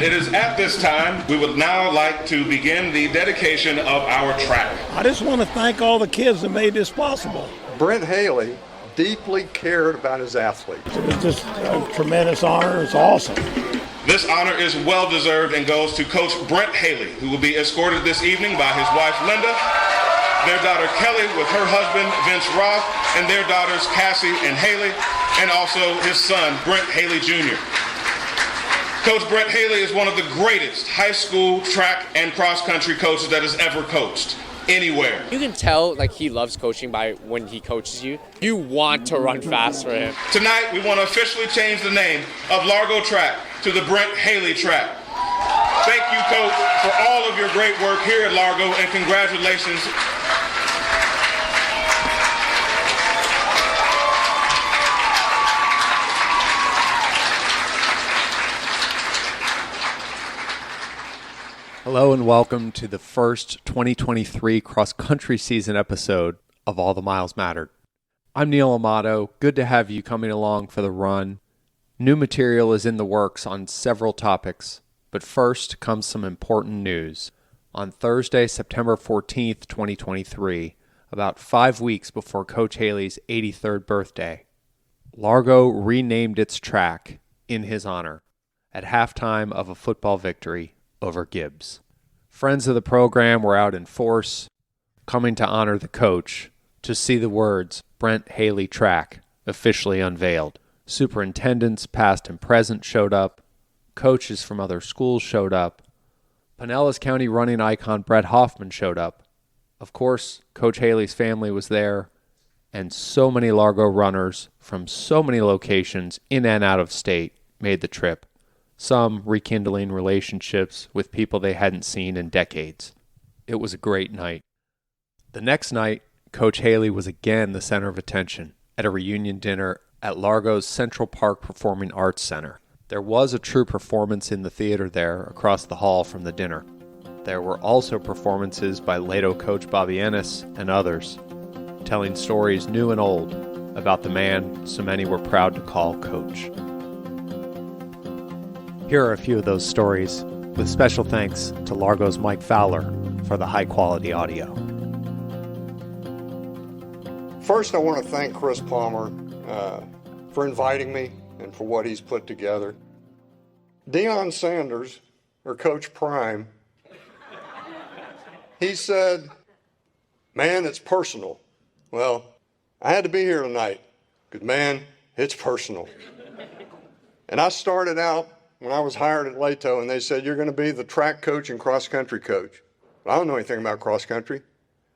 it is at this time we would now like to begin the dedication of our track. I just want to thank all the kids that made this possible. Brent Haley deeply cared about his athletes. It was just a tremendous honor. It's awesome. This honor is well-deserved and goes to Coach Brent Haley, who will be escorted this evening by his wife, Linda, their daughter, Kelly, with her husband, Vince Roth, and their daughters, Cassie and Haley, and also his son, Brent Haley Jr. Coach Brent Haley is one of the greatest high school track and cross-country coaches that has ever coached anywhere. You can tell he loves coaching by when he coaches you. You want to run fast for him. Tonight, we want to officially change the name of Largo Track to the Brent Haley Track. Thank you, Coach, for all of your great work here at Largo, and congratulations. Hello and welcome to the first 2023 cross-country season episode of All the Miles Mattered. I'm Neil Amato. Good to have you coming along for the run. New material is in the works on several topics, but first comes some important news. On Thursday, September 14th, 2023, about 5 weeks before Coach Haley's 83rd birthday, Largo renamed its track in his honor at halftime of a football victory over Gibbs. Friends of the program were out in force, coming to honor the coach, to see the words Brent Haley Track officially unveiled. Superintendents past and present showed up. Coaches from other schools showed up. Pinellas County running icon Brett Hoffman showed up. Of course, Coach Haley's family was there, and so many Largo runners from so many locations in and out of state made the trip. Some rekindling relationships with people they hadn't seen in decades. It was a great night. The next night, Coach Haley was again the center of attention at a reunion dinner at Largo's Central Park Performing Arts Center. There was a true performance in the theater there across the hall from the dinner. There were also performances by Lato coach Bobby Ennis and others, telling stories new and old about the man so many were proud to call Coach. Here are a few of those stories, with special thanks to Largo's Mike Fowler for the high-quality audio. First, I want to thank Chris Palmer for inviting me and for what he's put together. Deion Sanders, or Coach Prime, he said, "Man, it's personal." Well, I had to be here tonight because, man, it's personal. And I started out when I was hired at Lato, and they said, "You're going to be the track coach and cross-country coach." I don't know anything about cross-country.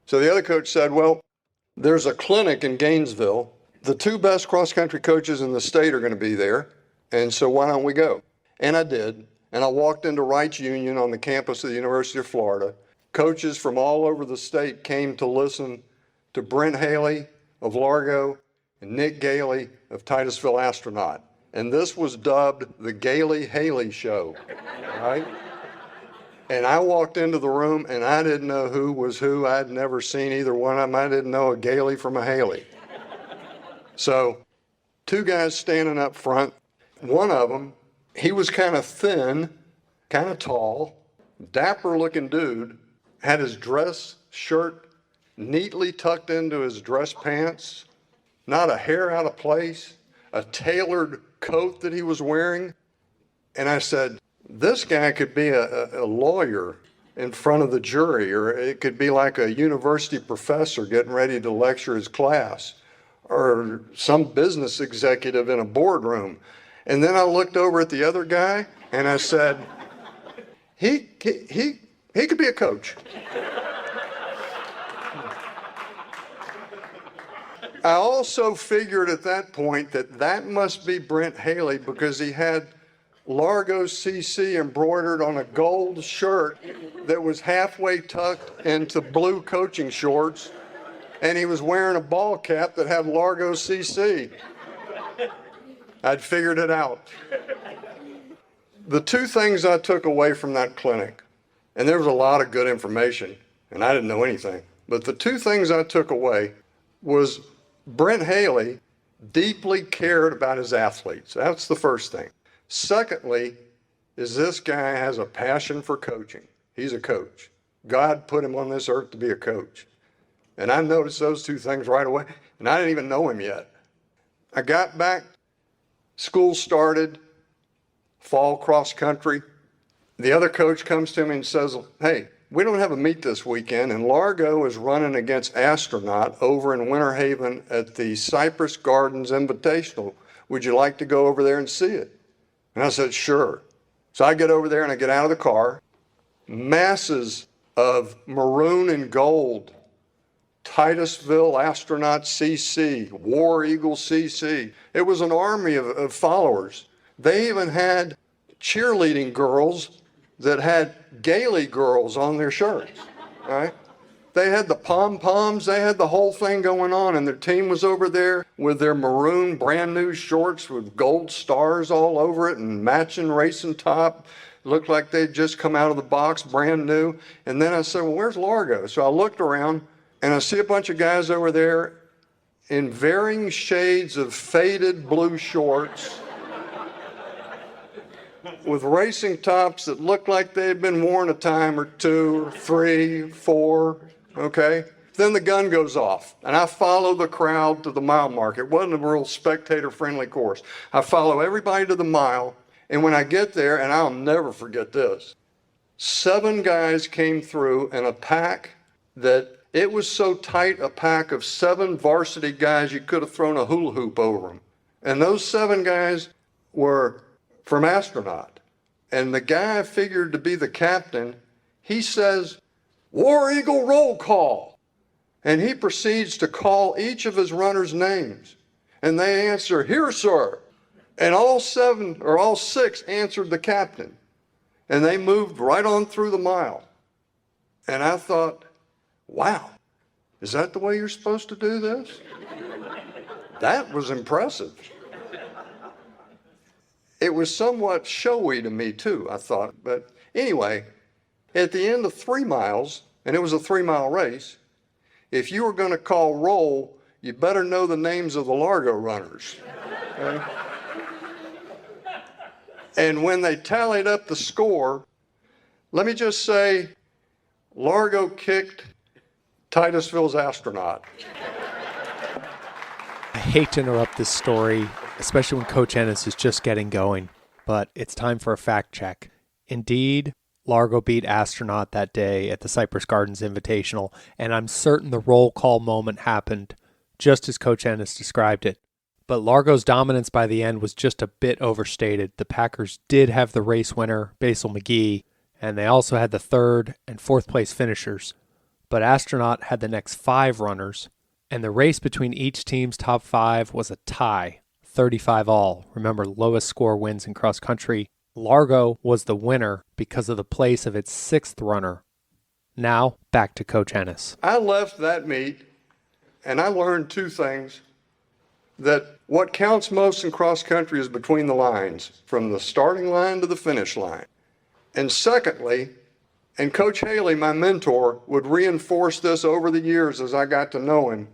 So the other coach said, "Well, there's a clinic in Gainesville. The two best cross-country coaches in the state are going to be there, and so why don't we go?" And I did, and I walked into Wrights Union on the campus of the University of Florida. Coaches from all over the state came to listen to Brent Haley of Largo and Nick Gailey of Titusville Astronaut. And this was dubbed the Gailey-Haley Show, right? And I walked into the room, and I didn't know who was who. I'd never seen either one of them. I didn't know a Gailey from a Haley. So, two guys standing up front. One of them, he was kind of thin, kind of tall, dapper-looking dude, had his dress shirt neatly tucked into his dress pants, not a hair out of place, a tailored coat that he was wearing. And I said, this guy could be a lawyer in front of the jury, or it could be like a university professor getting ready to lecture his class, or some business executive in a boardroom. And then I looked over at the other guy and I said, he could be a coach. I also figured at that point that must be Brent Haley, because he had Largo CC embroidered on a gold shirt that was halfway tucked into blue coaching shorts, and he was wearing a ball cap that had Largo CC. I'd figured it out. The two things I took away from that clinic, and there was a lot of good information, and I didn't know anything, but the two things I took away was Brent Haley deeply cared about his athletes. That's the first thing. Secondly, is this guy has a passion for coaching. He's a coach. God put him on this earth to be a coach. And I noticed those two things right away, and I didn't even know him yet. I got back, school started, fall cross country. The other coach comes to me and says, hey, we don't have a meet this weekend, and Largo is running against Astronaut over in Winter Haven at the Cypress Gardens Invitational. Would you like to go over there and see it? And I said, sure. So I get over there and I get out of the car. Masses of maroon and gold, Titusville Astronaut CC, War Eagle CC. It was an army of followers. They even had cheerleading girls that had Gailey girls on their shirts, right? They had the pom-poms, they had the whole thing going on, and their team was over there with their maroon brand new shorts with gold stars all over it and matching racing top. Looked like they'd just come out of the box, brand new. And then I said, well, where's Largo? So I looked around and I see a bunch of guys over there in varying shades of faded blue shorts with racing tops that looked like they had been worn a time or two, or three, four, okay? Then the gun goes off, and I follow the crowd to the mile mark. It wasn't a real spectator-friendly course. I follow everybody to the mile, and when I get there, and I'll never forget this, 7 guys came through in a pack that it was so tight, a pack of 7 varsity guys, you could have thrown a hula hoop over them. And those 7 guys were from Astronaut. And the guy I figured to be the captain, he says, War Eagle roll call. And he proceeds to call each of his runners' names. And they answer, here, sir. And all 6 answered the captain. And they moved right on through the mile. And I thought, wow, is that the way you're supposed to do this? That was impressive. It was somewhat showy to me too, I thought. But anyway, at the end of 3 miles, and it was a 3-mile race, if you were going to call roll, you better know the names of the Largo runners. Okay? And when they tallied up the score, let me just say, Largo kicked Titusville's Astronaut. I hate to interrupt this story, especially when Coach Ennis is just getting going, but it's time for a fact check. Indeed, Largo beat Astronaut that day at the Cypress Gardens Invitational, and I'm certain the roll call moment happened just as Coach Ennis described it. But Largo's dominance by the end was just a bit overstated. The Packers did have the race winner, Basil McGee, and they also had the 3rd and 4th place finishers. But Astronaut had the next 5 runners, and the race between each team's top 5 was a tie, 35 all. Remember, lowest score wins in cross country. Largo was the winner because of the place of its 6th runner. Now, back to Coach Ennis. I left that meet, and I learned 2 things. That what counts most in cross country is between the lines, from the starting line to the finish line. And secondly, and Coach Haley, my mentor, would reinforce this over the years as I got to know him,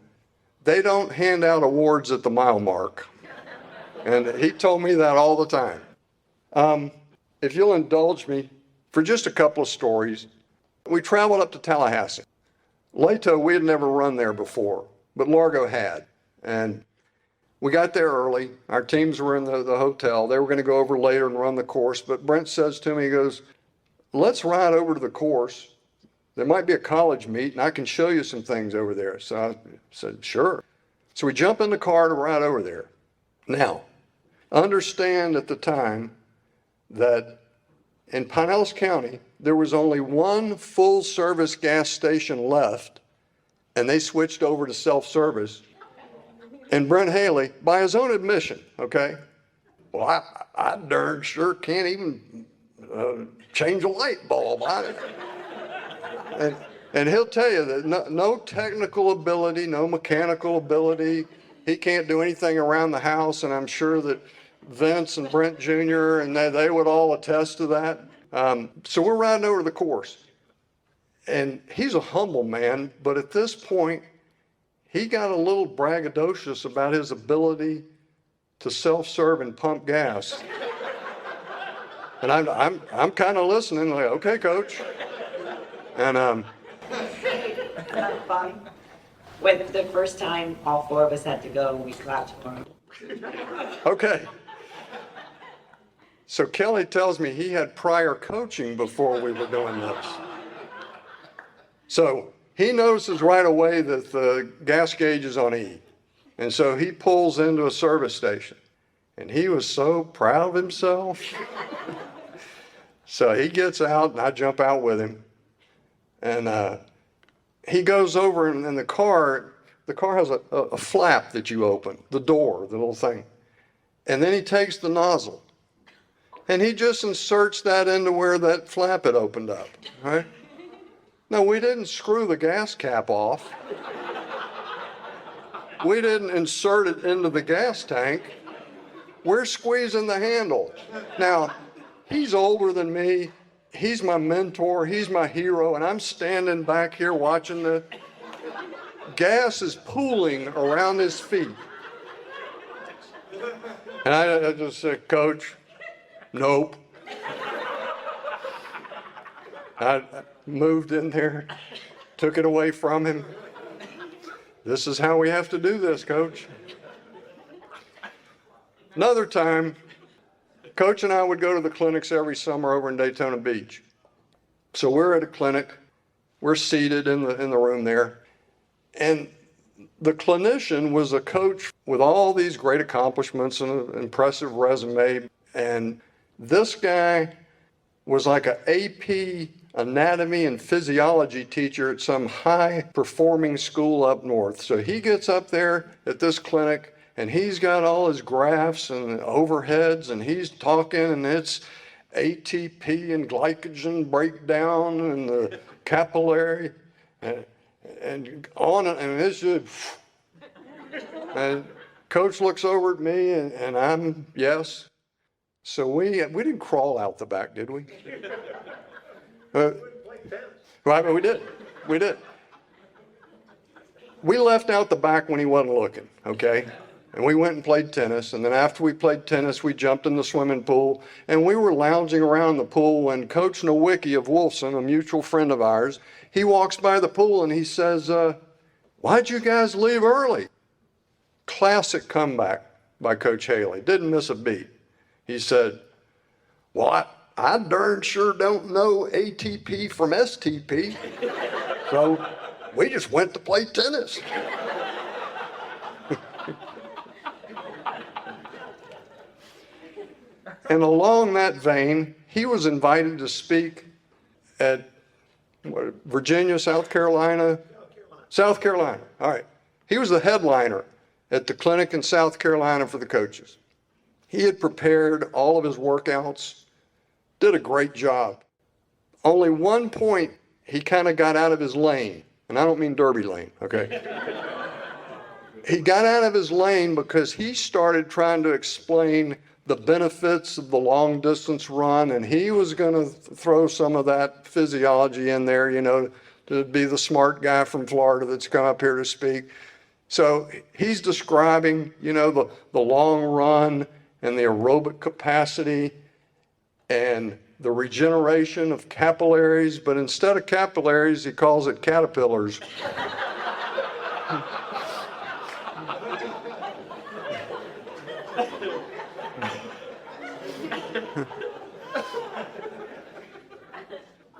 they don't hand out awards at the mile mark. And he told me that all the time. If you'll indulge me for just a couple of stories, we traveled up to Tallahassee. Leto, we had never run there before, but Largo had. And we got there early. Our teams were in the hotel. They were going to go over later and run the course. But Brent says to me, he goes, let's ride over to the course. There might be a college meet, and I can show you some things over there. So I said, sure. So we jump in the car to ride over there. Now, understand at the time that in Pinellas County, there was only one full-service gas station left, and they switched over to self-service. And Brent Haley, by his own admission, okay, well, I darn sure can't even change a light bulb. And he'll tell you that no technical ability, no mechanical ability. He can't do anything around the house, and I'm sure that Vince and Brent Jr. and they would all attest to that. So we're riding over the course. And he's a humble man, but at this point, he got a little braggadocious about his ability to self-serve and pump gas. And I'm kind of listening, like, okay, coach. And Fun. When the first time all four of us had to go, we clapped for him. okay. So Kelly tells me he had prior coaching before we were doing this. So he notices right away that the gas gauge is on E. And so he pulls into a service station. And he was so proud of himself. So he gets out, and I jump out with him. And he goes over, and in the car has a flap that you open, the door, the little thing. And then he takes the nozzle, and he just inserts that into where that flap had opened up, right? No, we didn't screw the gas cap off. We didn't insert it into the gas tank. We're squeezing the handle. Now, he's older than me. He's my mentor. He's my hero. And I'm standing back here watching the gas is pooling around his feet. And I just said, Coach, nope. I moved in there, took it away from him. This is how we have to do this, Coach. Another time, Coach and I would go to the clinics every summer over in Daytona Beach. So we're at a clinic. We're seated in the room there. And the clinician was a coach with all these great accomplishments and an impressive resume. And this guy was like an AP anatomy and physiology teacher at some high-performing school up north. So he gets up there at this clinic, and he's got all his graphs and overheads, and he's talking, and it's ATP and glycogen breakdown and the capillary and on, and it's just, and Coach looks over at me, and I'm, yes. So we didn't crawl out the back, did we? Right, we did. We left out the back when he wasn't looking, okay? And we went and played tennis, and then after we played tennis, we jumped in the swimming pool, and we were lounging around the pool when Coach Nowicki of Wolfson, a mutual friend of ours, he walks by the pool and he says, why'd you guys leave early? Classic comeback by Coach Haley, didn't miss a beat. He said, well, I darn sure don't know ATP from STP, so we just went to play tennis. And along that vein, he was invited to speak at Virginia, South Carolina? South Carolina, all right. He was the headliner at the clinic in South Carolina for the coaches. He had prepared all of his workouts, did a great job. Only one point, he kind of got out of his lane, and I don't mean Derby lane, okay? He got out of his lane because he started trying to explain the benefits of the long distance run, and he was going to throw some of that physiology in there, you know, to be the smart guy from Florida that's come up here to speak. So he's describing, you know, the long run and the aerobic capacity and the regeneration of capillaries, but instead of capillaries, he calls it caterpillars.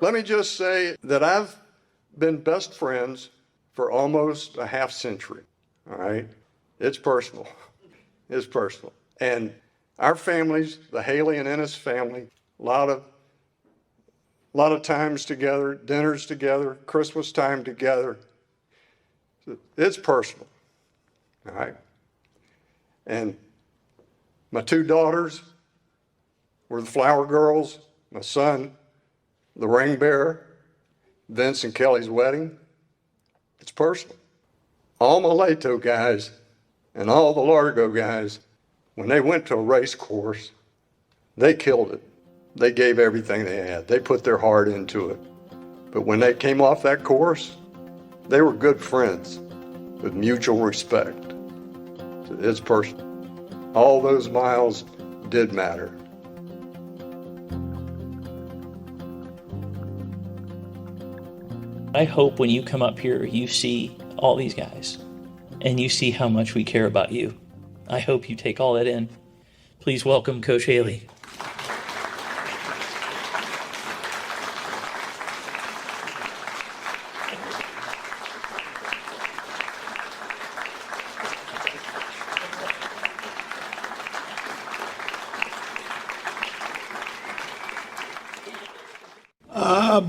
Let me just say that I've been best friends for almost a half century, all right? It's personal. It's personal. And our families, the Haley and Ennis family, a lot of times together, dinners together, Christmas time together. It's personal, all right? And my two daughters were the flower girls, my son, the ring bearer, Vince and Kelly's wedding. It's personal. All my Lato guys and all the Largo guys, when they went to a race course, they killed it. They gave everything they had. They put their heart into it. But when they came off that course, they were good friends with mutual respect. It's personal. All those miles did matter. I hope when you come up here, you see all these guys and you see how much we care about you. I hope you take all that in. Please welcome Coach Haley.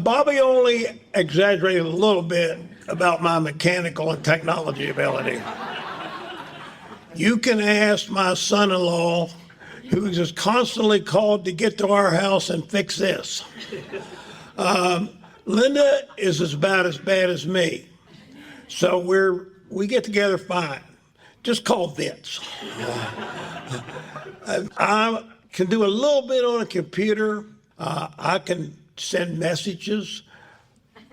Bobby only exaggerated a little bit about my mechanical and technology ability. You can ask my son-in-law, who's just constantly called to get to our house and fix this. Linda is about as bad as me, so we get together fine. Just call Vince. I can do a little bit on a computer. I can send messages.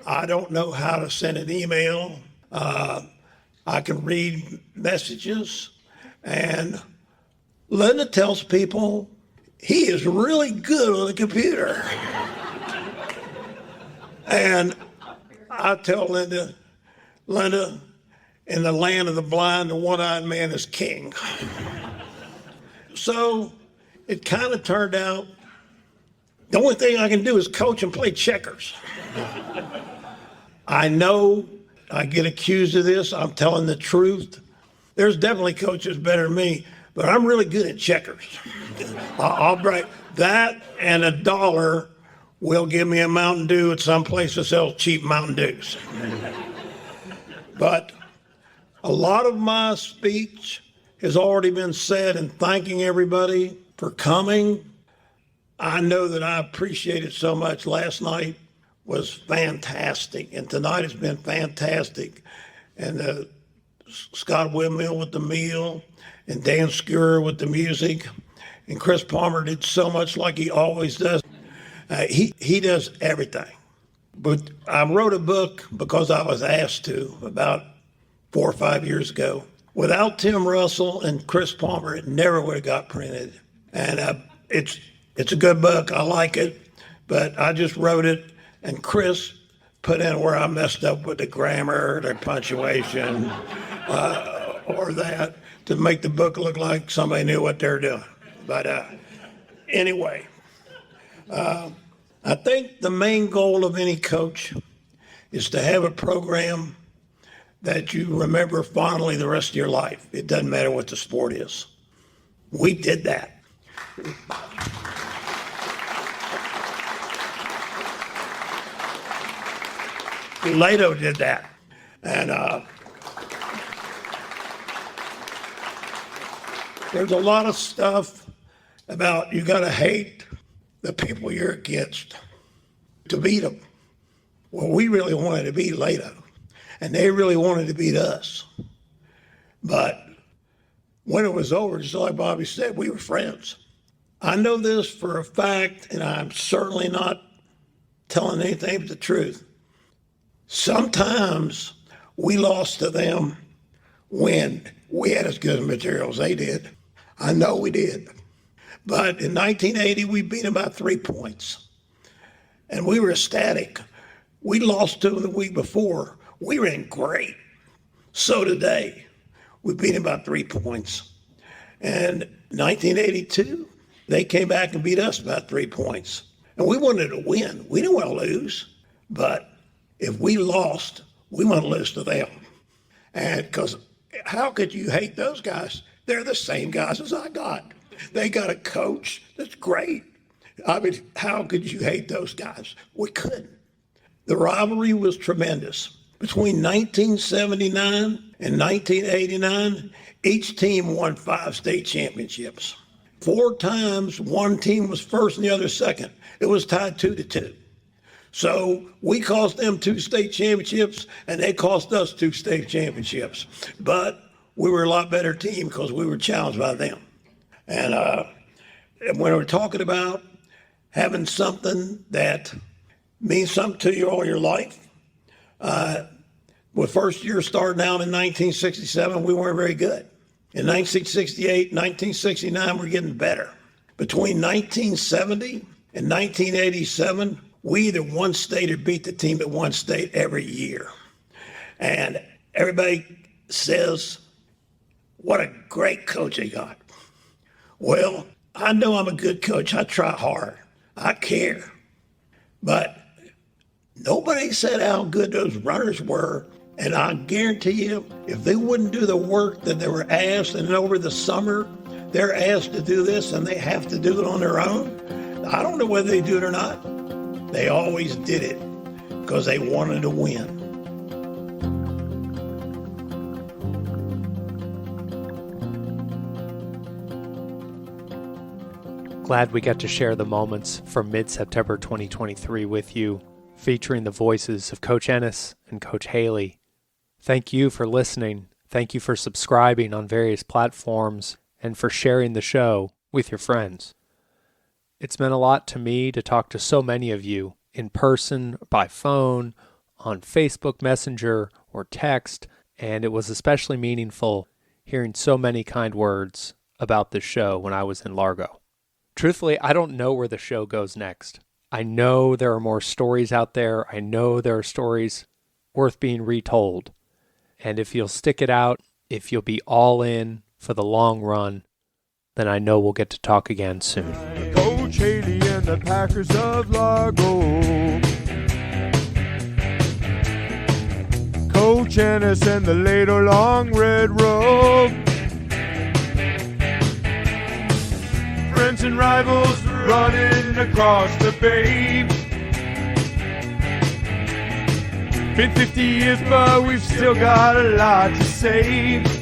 I don't know how to send an email. I can read messages. And Linda tells people he is really good on the computer. And I tell Linda, in the land of the blind, the one-eyed man is king. So it kind of turned out the only thing I can do is coach and play checkers. I know I get accused of this. I'm telling the truth. There's definitely coaches better than me, but I'm really good at checkers. I'll break that, and $1 will give me a Mountain Dew at some place that sells cheap Mountain Dews. But a lot of my speech has already been said in thanking everybody for coming. I know that I appreciate it so much. Last night was fantastic, and tonight has been fantastic. And Scott Windmill with the meal, and Dan Skewer with the music, and Chris Palmer did so much like he always does. He does everything. But I wrote a book because I was asked to about 4 or 5 years ago. Without Tim Russell and Chris Palmer, it never would have got printed. And it's a good book. I like it, but I just wrote it, and Chris put in where I messed up with the grammar, the punctuation, or that to make the book look like somebody knew what they're doing. But anyway, I think the main goal of any coach is to have a program that you remember fondly the rest of your life. It doesn't matter what the sport is. We did that. Lato did that. And there's a lot of stuff about you got to hate the people you're against to beat them. Well, we really wanted to beat Lato, and they really wanted to beat us. But when it was over, just like Bobby said, we were friends. I know this for a fact, and I'm certainly not telling anything but the truth. Sometimes we lost to them when we had as good material as they did. I know we did. But in 1980, we beat them by 3 points. And we were ecstatic. We lost to them the week before. We were in great. So today, we beat them by 3 points. And 1982, they came back and beat us by 3 points. And we wanted to win. We didn't want to lose. But if we lost, we want to lose to them. And because how could you hate those guys? They're the same guys as I got. They got a coach that's great. I mean, how could you hate those guys? We couldn't. The rivalry was tremendous. Between 1979 and 1989, each team won 5 state championships. 4 times, one team was first and the other second. It was tied 2-2. So we cost them 2 state championships, and they cost us 2 state championships. But we were a lot better team because we were challenged by them. And when we're talking about having something that means something to you all your life, with first year starting out in 1967, we weren't very good. In 1968, 1969, we're getting better. Between 1970 and 1987, we either won state or beat the team at one state every year. And everybody says, what a great coach they got. Well, I know I'm a good coach. I try hard. I care. But nobody said how good those runners were. And I guarantee you, if they wouldn't do the work that they were asked, and over the summer, they're asked to do this and they have to do it on their own. I don't know whether they do it or not. They always did it because they wanted to win. Glad we got to share the moments from mid-September 2023 with you, featuring the voices of Coach Ennis and Coach Haley. Thank you for listening. Thank you for subscribing on various platforms and for sharing the show with your friends. It's meant a lot to me to talk to so many of you in person, by phone, on Facebook Messenger, or text, and it was especially meaningful hearing so many kind words about this show when I was in Largo. Truthfully, I don't know where the show goes next. I know there are more stories out there. I know there are stories worth being retold. And if you'll stick it out, if you'll be all in for the long run, then I know we'll get to talk again soon. Coach Haley and the Packers of Largo. Coach Ennis and the Later Long Red Robe. Friends and rivals running across the bay. Been 50 years, but we've still got a lot to say.